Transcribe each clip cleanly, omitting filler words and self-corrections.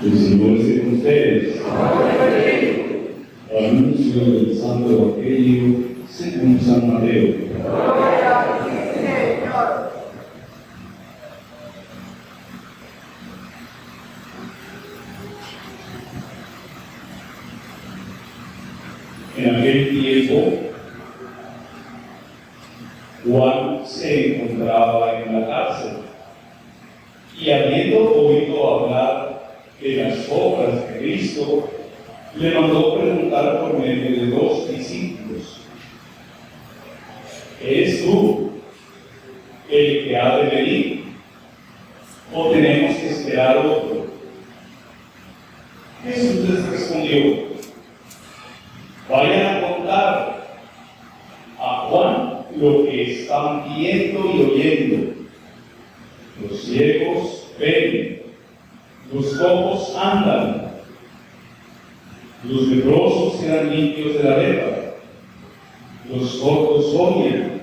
El Señor esté con ustedes. Anuncio del Santo Evangelio según San Mateo. En aquel tiempo, Juan se encontraba en la cárcel y habiendo oído hablar de las obras de Cristo, le mandó preguntar por medio de 2 discípulos: ¿eres tú el que ha de venir o tenemos que esperar otro? Jesús les respondió: vayan a contar a Juan lo que están viendo y oyendo. Los ciegos ven, los cojos andan, los leprosos serán limpios de la lepra, los sordos oyen,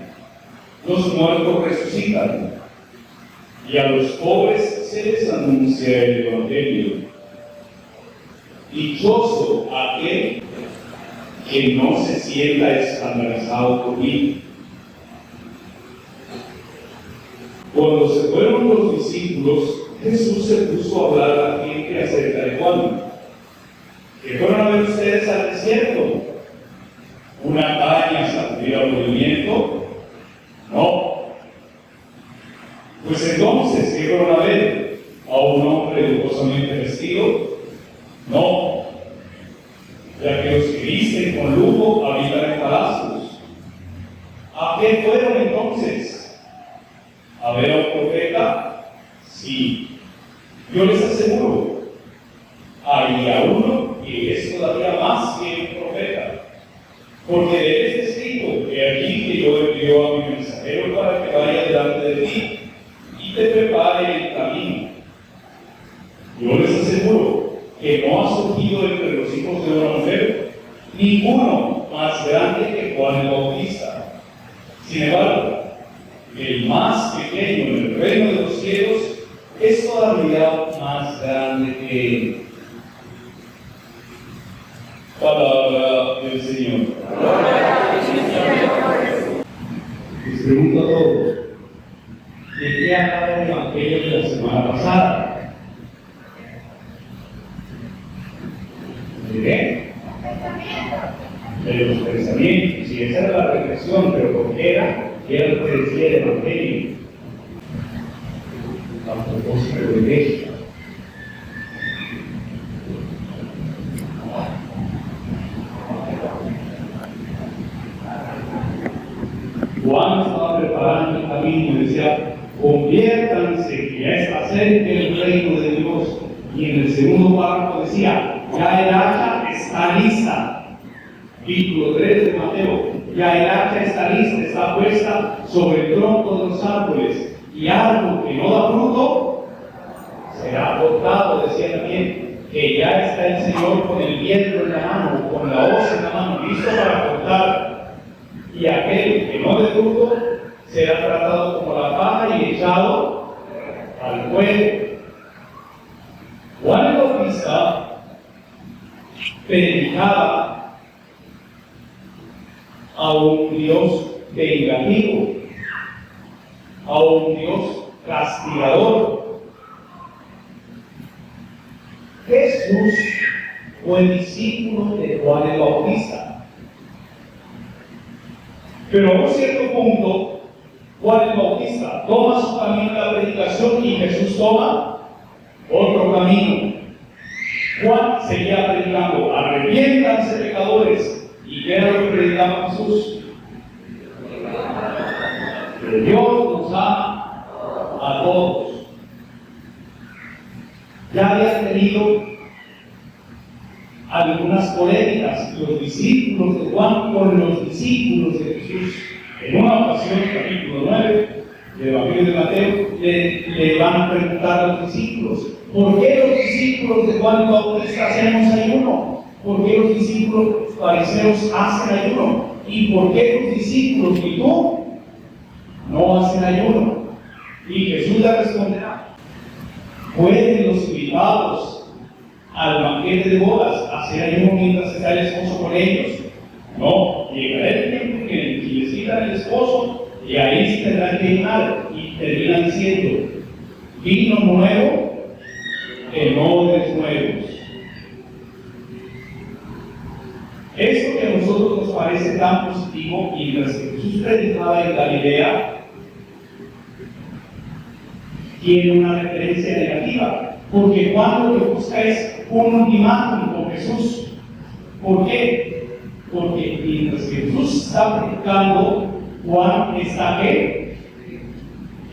los muertos resucitan, y a los pobres se les anuncia el Evangelio. Dichoso aquel que no se sienta escandalizado por mí. Cuando se fueron los discípulos, Jesús se puso a hablar a la gente acerca de Juan. ¿Qué fueron a ver ustedes al desierto? ¿Una caña sacudida por el viento? No. Pues entonces, ¿qué fueron a ver? ¿A un hombre lujosamente vestido? No. Ya que los que visten con lujo habitan en palacios. ¿A qué fueron entonces? ¿A ver a un profeta? Sí. Yo les aseguro, hay a uno que es todavía más que un profeta, porque de él es escrito: he aquí que yo envío a mi mensajero para que vaya delante de ti y te prepare el camino. Yo les aseguro que no ha surgido entre los hijos de una mujer ninguno más grande que Juan el Bautista. Sin embargo, el más pequeño en el reino de los cielos es todavía más grande que él. Palabra del Señor. Les pregunto a todos: ¿de qué hablaba el Evangelio de la semana pasada? ¿De qué? De los pensamientos. Y esa era la reflexión, pero ¿por qué era? ¿Qué era lo que decía el Evangelio? A propósito de iglesia. Juan estaba preparando el camino y decía: conviértanse, que ya está cerca el reino de Dios. Y en el segundo párrafo decía: ya el hacha está lista. Capítulo 3 de Mateo: ya el hacha está lista, está puesta sobre el tronco de los árboles, y árbol que no da fruto será cortado. Decía también que ya está el Señor con el hierro en la mano, con la hoz en la mano, listo para cortar. Y aquel que no dé fruto será tratado como la paja y echado al fuego. Juan el Bautista predicaba a un Dios vengativo, a un Dios castigador. Jesús fue discípulo de Juan el Bautista, pero a un cierto punto Juan el Bautista toma su camino en la predicación y Jesús toma otro camino. Juan seguía predicando: arrepiéntanse, pecadores. ¿Y qué era lo que predicaba Jesús? Que Dios nos ama a todos. Ya había tenido algunas polémicas los discípulos de Juan con los discípulos de Jesús. En una ocasión, capítulo 9 del Evangelio de Mateo, le van a preguntar a los discípulos: ¿por qué los discípulos de Juan el Bautista hacemos ayuno? ¿Por qué los discípulos fariseos hacen ayuno? ¿Y por qué los discípulos y tú no hacen ayuno? Y Jesús le responderá: pueden los invitados al banquete de bodas, a hacer ayuno mientras está el esposo con ellos. No, llegará el tiempo en que les quitan el esposo y ahí se tendrán que ayunar y terminan diciendo: vino nuevo en odres nuevos. Esto que a nosotros nos parece tan positivo, y mientras que Jesús predicaba en Galilea, tiene una referencia negativa, porque Juan lo que busca es un ultimátum con Jesús. ¿Por qué? Porque mientras que Jesús está predicando, Juan está ¿qué?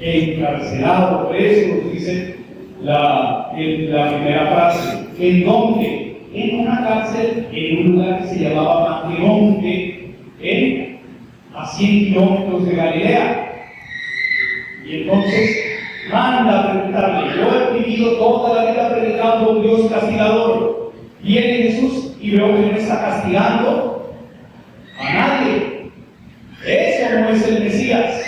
Encarcelado. Por eso nos dice la primera frase. ¿En dónde? En una cárcel, en un lugar que se llamaba Maqueronte, a 100 kilómetros de Galilea. Y entonces manda a preguntarle: yo he vivido toda la vida predicando a un Dios castigador. Viene Jesús y veo que no está castigando a nadie. Eso no es el Mesías.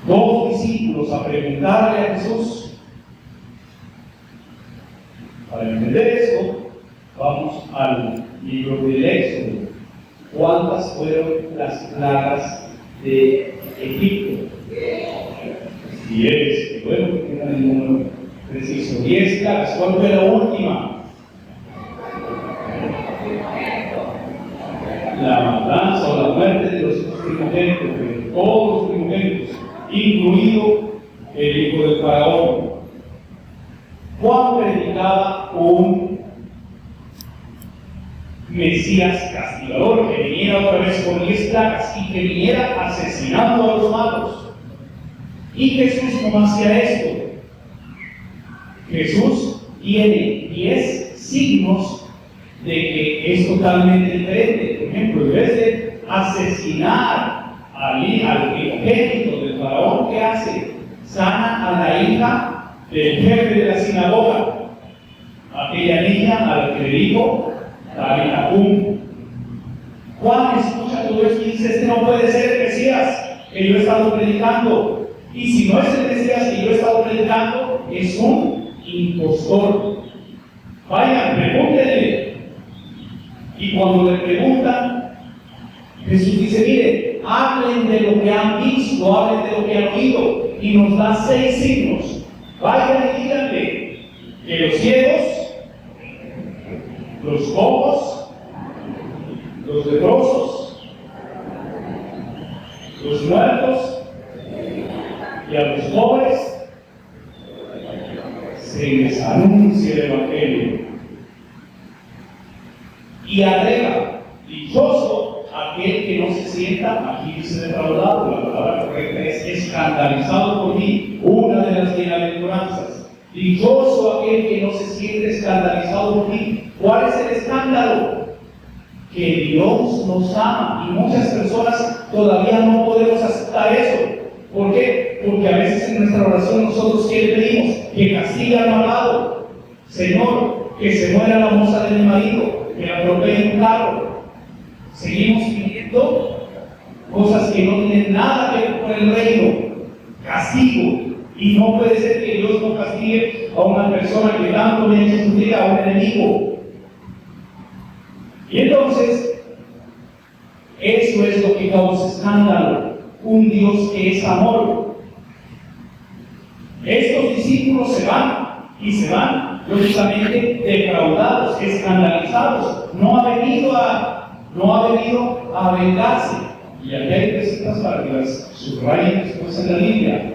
Dos discípulos a preguntarle a Jesús. Para entender esto, vamos al libro del Éxodo. ¿Cuántas fueron las plagas de Egipto? 10. Bueno, que tengan el número preciso. 10 plagas. ¿Cuál fue la última? La matanza o la muerte de los primogénitos, de todos los primogénitos, incluido el hijo del faraón. Juan predicaba un Mesías castigador que viniera otra vez con 10 plagas y que viniera asesinando a los malos. Y Jesús no hacía esto. Jesús tiene 10 signos de que es totalmente diferente. Por ejemplo, en vez de asesinar al primogénito del faraón, ¿qué hace? Sana a la hija del jefe de la sinagoga, aquella niña a la que le dijo Tabitacum. Juan escucha todo esto y dice: este no puede ser el Mesías que yo he estado predicando. Y si no es el Mesías que yo he estado predicando, es un impostor. Vayan, pregúntenle. Y cuando le preguntan, Jesús dice: mire, hablen de lo que han visto, hablen de lo que han oído. Y nos da 6 signos. Vayan y díganle que los ciegos, los cojos, los leprosos, los muertos y a los pobres se les anuncia el Evangelio. Y agrega: dichoso aquel que no se sienta, aquí dice defraudado, la palabra correcta es escandalizado por mí, una de las bienaventuranzas. Dichoso aquel que no se siente escandalizado por mí. ¿Cuál es el escándalo? Que Dios nos ama, y muchas personas todavía no podemos aceptar eso. ¿Por qué? Porque a veces en nuestra oración nosotros ¿qué le pedimos? Que castigue al malvado. Señor, que se muera la moza de mi marido, que la atropelle un carro. Seguimos pidiendo cosas que no tienen nada que ver con el reino. Castigo. Y no puede ser que Dios no castigue a una persona que tanto le ha hecho sufrir a un enemigo. Y entonces, eso es lo que causa escándalo. Un Dios que es amor. Estos discípulos se van, y se van lógicamente defraudados, escandalizados. No ha venido a vengarse. Y aquí hay 3 citas para que las subrayen después en la Biblia.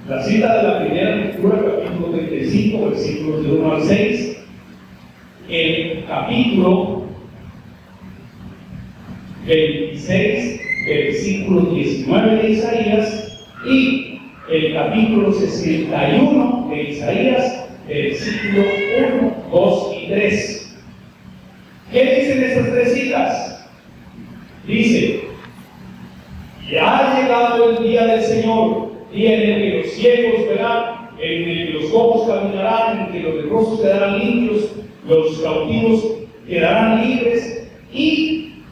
La cita de la primera lectura, capítulo 35, versículos de 1 al 6. El capítulo 26, versículo 19 de Isaías. Y el capítulo 61 de Isaías, versículo 1, 2 y 3. ¿Qué dicen estas 3 citas? Dice: ya ha llegado el día del Señor, día en el que los ciegos verán, en el que los cojos caminarán, en el que los leprosos quedarán limpios, los cautivos quedarán libres, y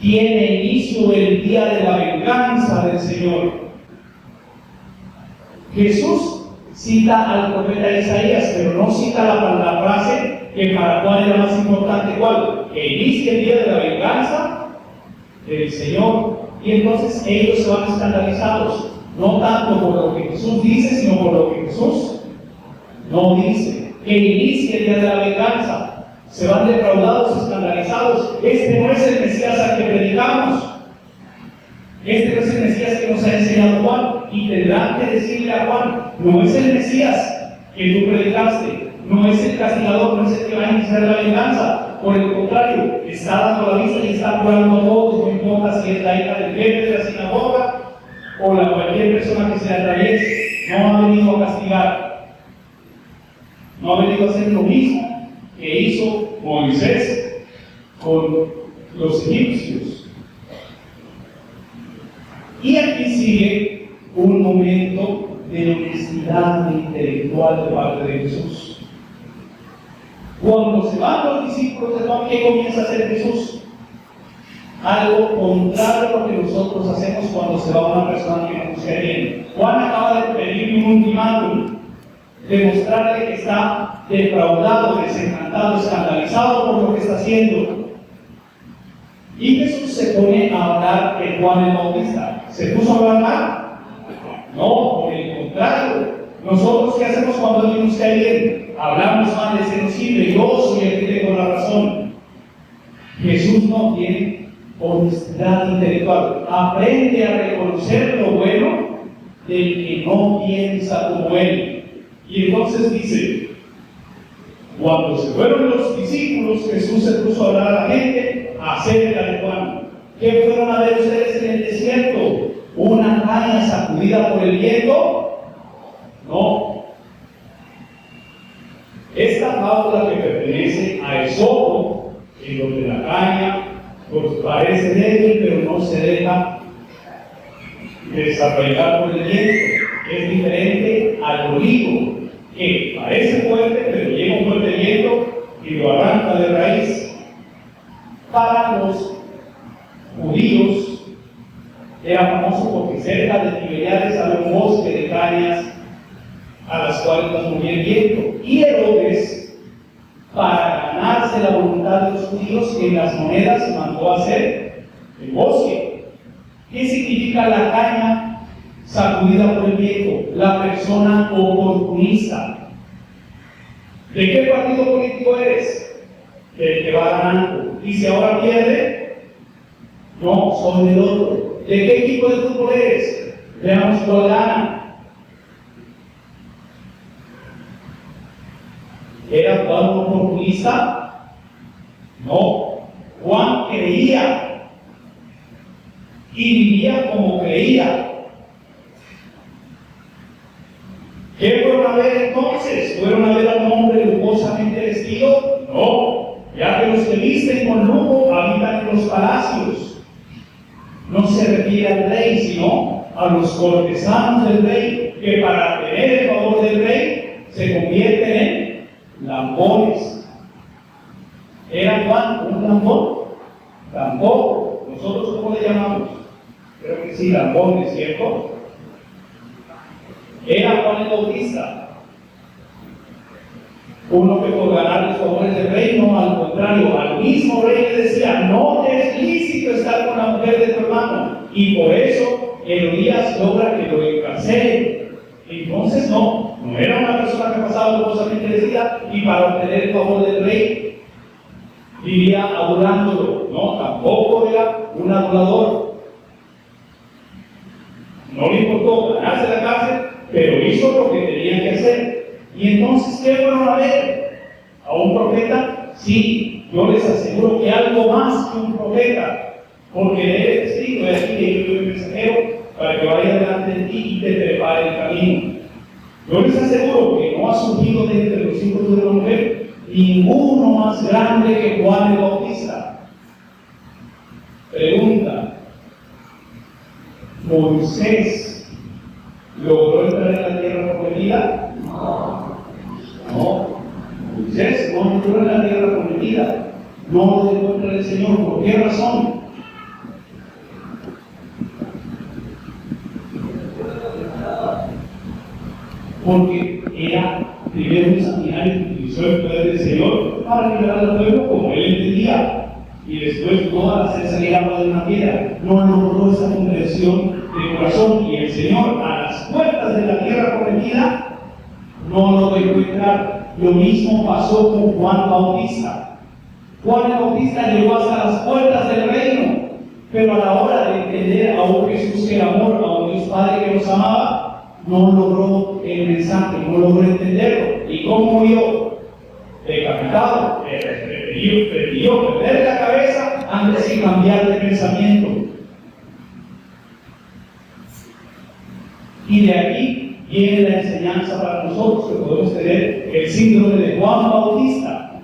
tiene inicio el día de la venganza del Señor. Jesús cita al profeta Isaías, pero no cita la frase que para Juan era más importante. ¿Cuál? Que inicie el día de la venganza del Señor. Y entonces ellos se van escandalizados, no tanto por lo que Jesús dice, sino por lo que Jesús no dice. Que inicie el día de la venganza. Se van defraudados, escandalizados. Este no es el Mesías al que predicamos. Este no es el Mesías que nos ha enseñado Juan. Y tendrán que decirle a Juan: no es el Mesías que tú predicaste, no es el castigador, no es el que va a iniciar la venganza. Por el contrario, está dando la vista y está curando a todos, no importa si es la hija del jefe de la sinagoga o cualquier persona que se le atraviese. No ha venido a castigar, no ha venido a hacer lo mismo que hizo Moisés con los egipcios. Y aquí sigue un momento de honestidad intelectual de parte de Jesús. Cuando se van los discípulos de Juan, ¿qué comienza a hacer Jesús? Algo contrario a lo que nosotros hacemos cuando se va una persona que nos cae bien. Juan acaba de pedirle un ultimátum, demostrarle que está defraudado, desencantado, escandalizado por lo que está haciendo. Y Jesús se pone a hablar de Juan el Bautista. ¿Se puso a hablar mal? No, por el contrario. Nosotros, ¿qué hacemos cuando alguien nos cae bien? Hablamos mal, de ese no sirve, yo soy el que tengo la razón. Jesús no tiene honestidad intelectual. Aprende a reconocer lo bueno del que no piensa como él. Y entonces dice: cuando se fueron los discípulos, Jesús se puso a hablar a la gente acerca de Juan. ¿Qué fueron a ver ustedes en el desierto? ¿Una caña sacudida por el viento? No. Esta fábula que pertenece a Esopo, en donde la caña pues parece débil, pero no se deja desarraigar por el viento, es diferente al olivo, que parece fuerte, pero llega un fuerte viento y lo arranca de raíz. Para los judíos era famoso porque cerca de Tiberiades había un bosque de cañas a las cuales las movía el viento. Y Herodes, para ganarse la voluntad de los judíos, en las monedas mandó a hacer el bosque. ¿Qué significa la caña sacudida por el viento? La persona oportunista. ¿De qué partido político eres? Del que va ganando. Y si ahora pierde, no, soy del otro. ¿De qué equipo de fútbol eres? Veamos cuál gana. ¿Era Juan un oportunista? No. Juan creía y vivía como creía. ¿Qué fueron a ver entonces? ¿Fueron a ver a un hombre lujosamente vestido? No, ya que los que visten con lujo habitan en los palacios. No se refiere al rey, sino a los cortesanos del rey, que para tener el favor del rey se convierten en lambones. ¿Era Juan un lambón? Tampoco. ¿Nosotros cómo le llamamos? Creo que sí, lambones, ¿cierto? Era Juan el Bautista uno que por ganar los favores del rey, no, al contrario, al mismo rey le decía: no te es lícito estar con la mujer de tu hermano, y por eso Herodías logra que lo encarcelen. Entonces no era una persona que pasaba lujosamente vestida y para obtener el favor del rey vivía adulándolo, no, tampoco era un adulador. No le importó ganarse la cárcel, pero hizo lo que tenía que hacer. Y entonces, ¿qué fueron a ver? ¿A un profeta? Sí, yo les aseguro que algo más que un profeta, porque de él es testigo, es aquí que yo soy el mensajero para que vaya delante de ti y te prepare el camino. Yo les aseguro que no ha surgido de entre los hijos de la mujer ninguno más grande que Juan el Bautista. Pregunta: ¿Moisés logró entrar en la tierra prometida? No. Moisés no entró en la tierra prometida. No lo dejó entrar el Señor. ¿Por qué razón? porque era primero un sanguinario que utilizó el poder del Señor para liberar al pueblo como él entendía. Y después no al hacer salir agua de una piedra, no logró esa conversión de corazón. Y el Señor, a las puertas de la tierra prometida, no lo dejó entrar. Lo mismo pasó con Juan Bautista. Juan el Bautista llegó hasta las puertas del reino, pero a la hora de entender a un Jesús que era amor, a un Dios Padre que los amaba, no logró el mensaje, no logró entenderlo. ¿Y cómo murió? Decapitado. Prefirió perder la cabeza antes de cambiar de pensamiento. Y de aquí viene la enseñanza para nosotros, que podemos tener el síndrome de Juan Bautista.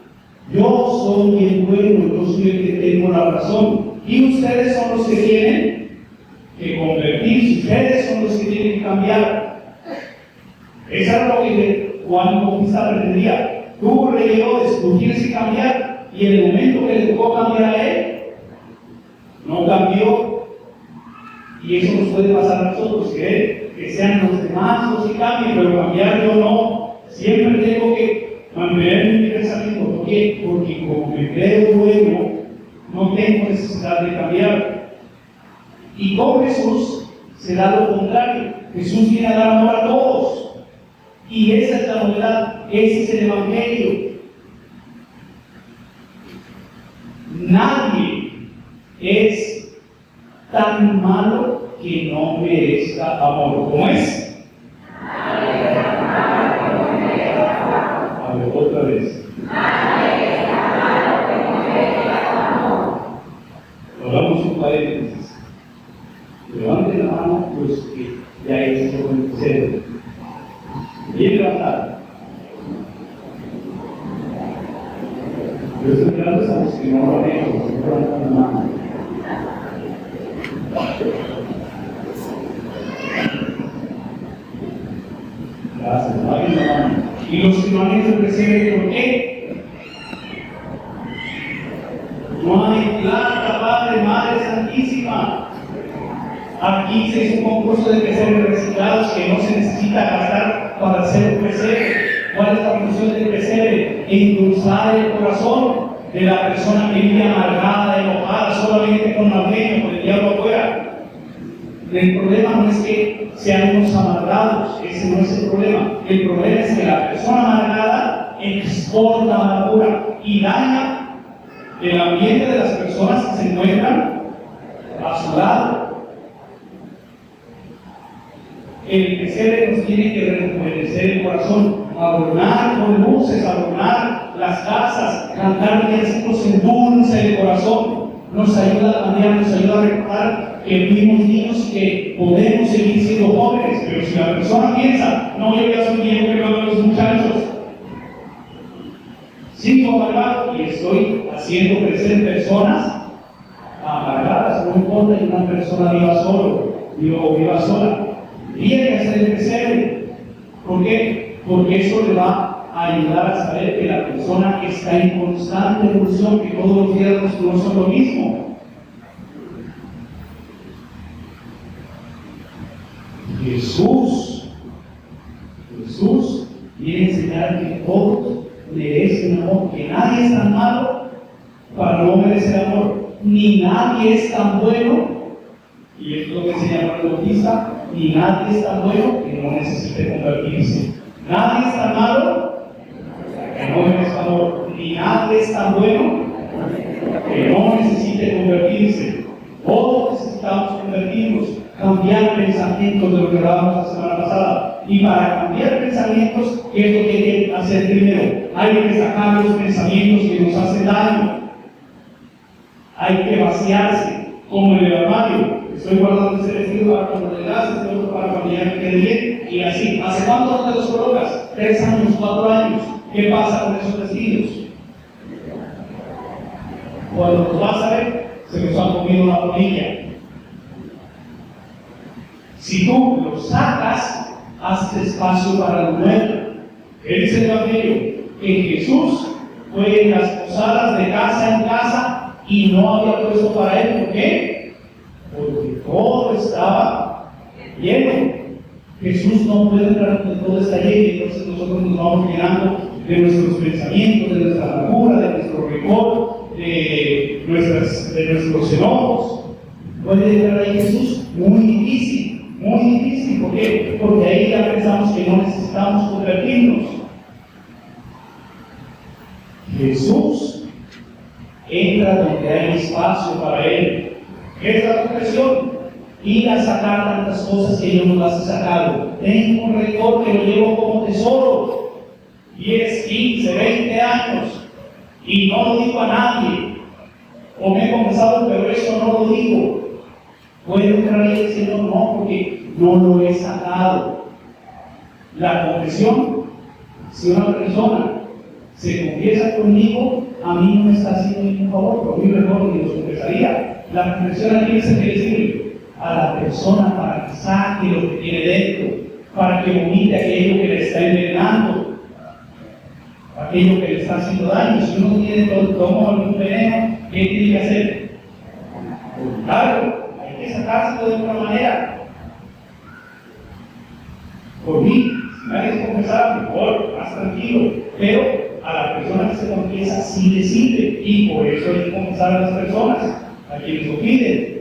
Yo soy el bueno, yo soy el que tengo la razón. Y ustedes son los que tienen que convertirse, ustedes son los que tienen que cambiar. Eso era lo que Juan Bautista pretendía. Tú, rey Herodes, tú tienes que cambiar. Y en el momento que le tocó cambiar a él, no cambió. Y eso nos puede pasar a nosotros, que sean los demás los que cambien, pero cambiar yo no. Siempre tengo que mantener mi pensamiento. ¿Por qué? Porque como me creo bueno, no tengo necesidad de cambiar. Y con Jesús será lo contrario. Jesús viene a dar amor a todos. Y esa es la novedad, ese es el Evangelio. Nadie es tan malo que no merezca amor. ¿Cómo es? A ver, otra vez. Hagamos un paréntesis. Levanten la mano los que ya hicieron el cero. Bien levantado. Yo estoy mirando a los que no lo han hecho, que levantan la mano. Gracias, levanten la mano. Y los que no han hecho el presente, ¿por qué? No hay plata, Padre, Madre Santísima. Aquí se hizo un concurso de pesebres reciclados que no se necesita gastar para hacer un pesebre. ¿Cuál es la función del pesebre? Endulzar el corazón de la persona que vive amargada, enojada, solamente con la leña, con el diablo afuera. El problema no es que sean unos amargados, ese no es el problema. El problema es que la persona amargada exporta amargura y daña el ambiente de las personas que se encuentran a su lado. El pesebre nos tiene que rejuvenecer el corazón, adornar con luces, adornar las casas, cantar villancicos endulza el corazón, nos ayuda a cambiar, nos ayuda a recordar que fuimos niños y que podemos seguir siendo jóvenes. Pero si la persona piensa, no, yo ya soy viejo que no los muchachos, sigo amargado y estoy haciendo crecer personas amargadas, no importa que una persona viva solo o viva sola. Tiene que hacer el pesebre. ¿Por qué? Porque eso le va a ayudar a saber que la persona está en constante evolución, que todos los días no son lo mismo. Jesús viene a enseñar que todos merecen amor, que nadie es tan malo para no merecer amor, ni nadie es tan bueno, y esto es lo que enseña Juan Bautista, ni nadie es tan bueno que no necesite convertirse. Nadie es tan malo que no merezca amor, ni nadie es tan bueno que no necesite convertirse. Todos necesitamos convertirnos, cambiar pensamientos de lo que hablábamos la semana pasada. Y para cambiar pensamientos, ¿qué es lo que hay que hacer primero? Hay que sacar los pensamientos que nos hacen daño. Hay que vaciarse, como en el armario. Estoy guardando ese vestido para cuando le das, este otro para cuando ya me quede bien. Y así, ¿hace cuánto no te los colocas? 3 años, 4 años. ¿Qué pasa con esos vestidos? Cuando los vas a ver, se los han comido la polilla. Si tú los sacas, haces espacio para lo nuevo. Él dice el Evangelio que Jesús fue en las posadas de casa en casa y no había puesto para él. ¿Por qué? Porque todo estaba lleno. Jesús no puede entrar con toda esta ley, entonces nosotros nos vamos llenando de nuestros pensamientos, de nuestra amargura, de nuestro rencor, de nuestros enojos. ¿Puede entrar ahí Jesús? Muy difícil, muy difícil. ¿Por qué? Porque ahí ya pensamos que no necesitamos convertirnos. Jesús entra donde hay espacio para Él. ¿Qué es la confesión? Ir a sacar tantas cosas que yo no las he sacado. Tengo un rencor que lo llevo como tesoro. 10, 15, 20 años. Y no lo digo a nadie. O me he confesado, pero eso no lo digo. ¿Puede entrar ahí el Señor? No, porque no lo he sacado. La confesión, si una persona se confiesa conmigo, a mí no me está haciendo ningún favor, pero a mí mejor que los confesaría. La confesión a quién se quiere decir a la persona para que saque lo que tiene dentro, para que vomite aquello que le está envenenando, aquello que le está haciendo daño. Si uno tiene todo algún veneno, ¿qué tiene que hacer? Claro, hay que sacárselo de otra manera. Por mí, si nadie se confesara, mejor, más tranquilo, pero a la persona que se confiesa sí le sirve, y por eso hay que confesar a las personas, a quienes lo piden,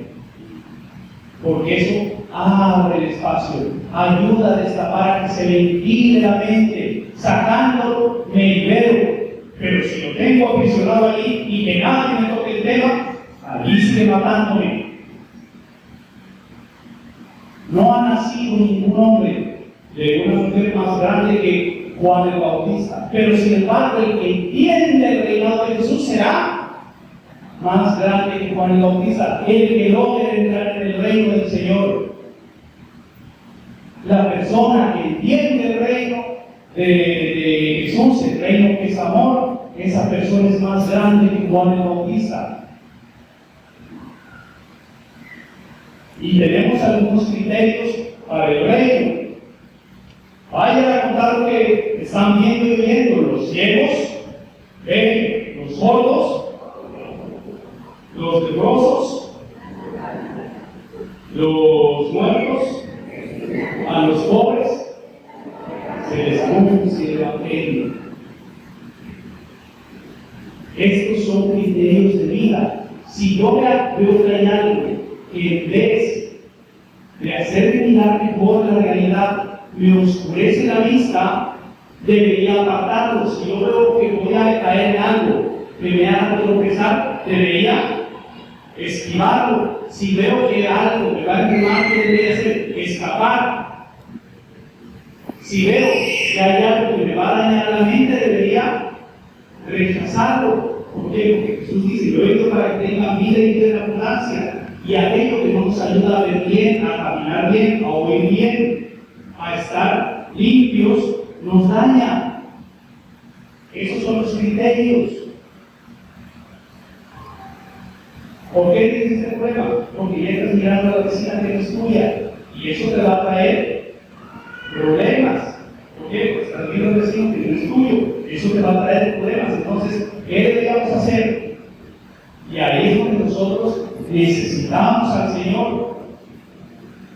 porque eso abre el espacio, ayuda a destapar que se ventile la mente. Sacándolo me libero, pero si lo tengo aprisionado ahí y que nadie me toque el tema, allí sigue matándome. No ha nacido ningún hombre de una mujer más grande que Juan el Bautista, pero sin embargo el que entiende el reinado de Jesús será más grande que Juan el Bautista, el que logre entrar en el reino del Señor. La persona que entiende el reino de Jesús, el reino que es amor, esa persona es más grande que Juan el Bautista. Y tenemos algunos criterios para el reino. Vayan a contar lo que están viendo y oyendo. Los ciegos ven, los sordos, los leprosos, los muertos, a los pobres se les anuncia el Evangelio. Estos son criterios de vida. Si yo veo que hay algo que en vez de hacerme mirar mejor la realidad me oscurece la vista, debería apartarlo. Si yo veo que voy a caer en algo que me haga tropezar, debería esquivarlo. Si veo que algo me va a empujar, ¿qué debería hacer? Escapar. Si veo que hay algo que me va a dañar la mente, debería rechazarlo. ¿Por qué? Porque Jesús dice: yo he venido para que tengan vida y vida en abundancia. Y aquello que no nos ayuda a ver bien, a caminar bien, a oír bien, a estar limpios, nos daña. Esos son los criterios. ¿Por qué tienes este problema? Porque ya estás mirando a la vecina que no es tuya, y eso te va a traer problemas. ¿Por qué? Porque estás viendo al vecino que no es tuyo, eso te va a traer problemas. Entonces, ¿qué deberíamos hacer? Y ahí es donde nosotros necesitamos al Señor.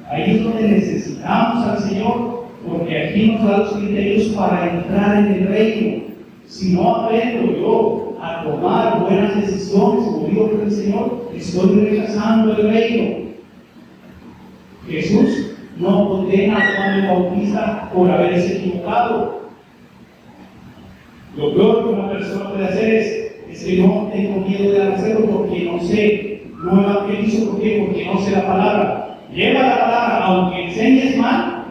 Ahí es donde necesitamos al Señor, porque aquí nos da los criterios para entrar en el reino. Si no aprendo yo a tomar buenas decisiones, como digo por el Señor, estoy rechazando el reino. Jesús no condena a Juan el Bautista por haberse equivocado. Lo peor que una persona puede hacer es que no tengo miedo de hacerlo porque no sé, no evangelizo. ¿Por qué? Porque no sé la palabra. Lleva la palabra, aunque enseñes mal,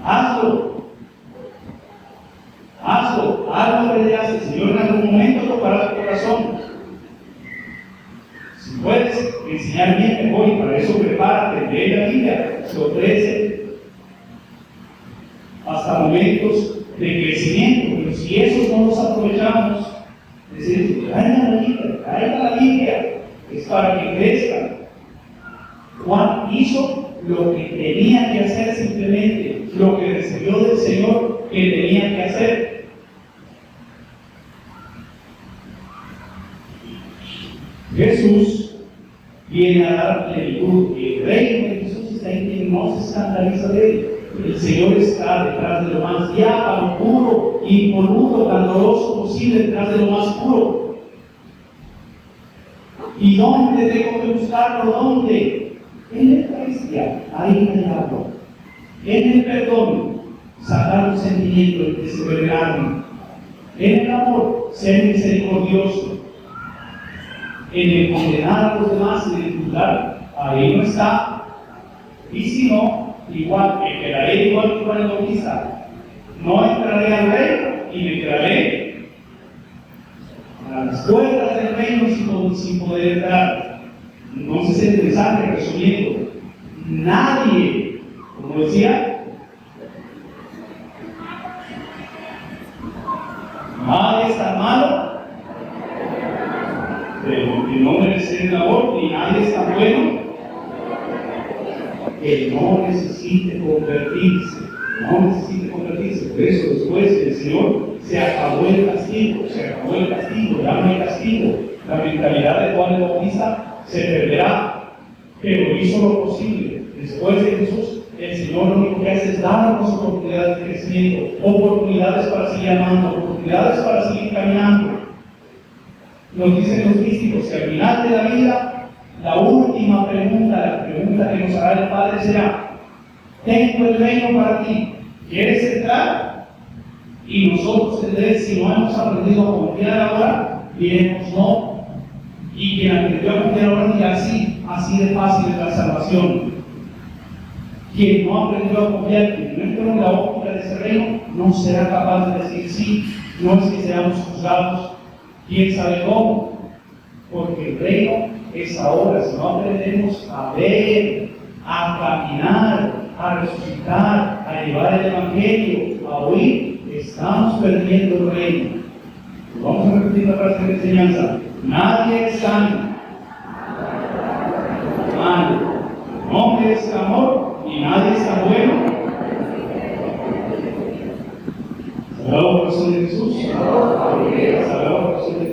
hazlo. Hazlo, haz lo que le hace. El Señor en algún momento tocará tu corazón. Si puedes enseñar bien, mejor, y para eso prepárate, lee la Biblia, se ofrece hasta momentos de crecimiento, pero si esos no los aprovechamos, es decir, traigan la Biblia, es para que crezcan. Juan hizo lo que tenía que hacer, simplemente lo que recibió del Señor que tenía que hacer. Jesús viene a dar plenitud. El reino de Jesús está en quien no se escandaliza de Él. El Señor está detrás de lo más diáfano, puro, impoluto, tan doloroso posible, detrás de lo más puro. ¿Y dónde tengo que buscarlo? ¿Dónde? En la Eucaristía, ahí me hablo. En el perdón, sacar un sentimiento, desesperarme. En el amor, ser misericordioso. En el condenar a los demás y en el juzgar, ahí no está. Y si no, igual, me quedaré igual que Juan el Bautista. No entraré al reino y me quedaré a las puertas del reino sin poder entrar. Entonces es interesante, resumiendo, nadie, como decía, nadie es tan malo que no merece el amor, ni nadie es tan bueno que no necesite convertirse. No necesite convertirse. Por eso después el Señor se acabó el castigo, ya no hay castigo. La mentalidad de Juan el Bautista se perderá, pero hizo lo posible. Después de Jesús, el Señor lo único que hace es darnos oportunidades de crecimiento, oportunidades para seguir amando, oportunidades para seguir caminando. Nos dicen los místicos que al final de la vida, la última pregunta, la pregunta que nos hará el Padre será: tengo el reino para ti, ¿quieres entrar? Y nosotros, si no hemos aprendido a confiar ahora, diremos no. Y quien aprendió a confiar ahora dirá así de fácil es la salvación. Quien no aprendió a confiar, quien no entró en la óptica de ese reino, no será capaz de decir sí. No es que seamos juzgados, quién sabe cómo, porque el reino es ahora. Si no aprendemos a ver, a caminar, a resucitar, a llevar el Evangelio, a oír, estamos perdiendo el reino. Vamos a repetir la frase de enseñanza: nadie es sano, no es amor y nadie está bueno. Sagrado corazón de Jesús, sagrado corazón de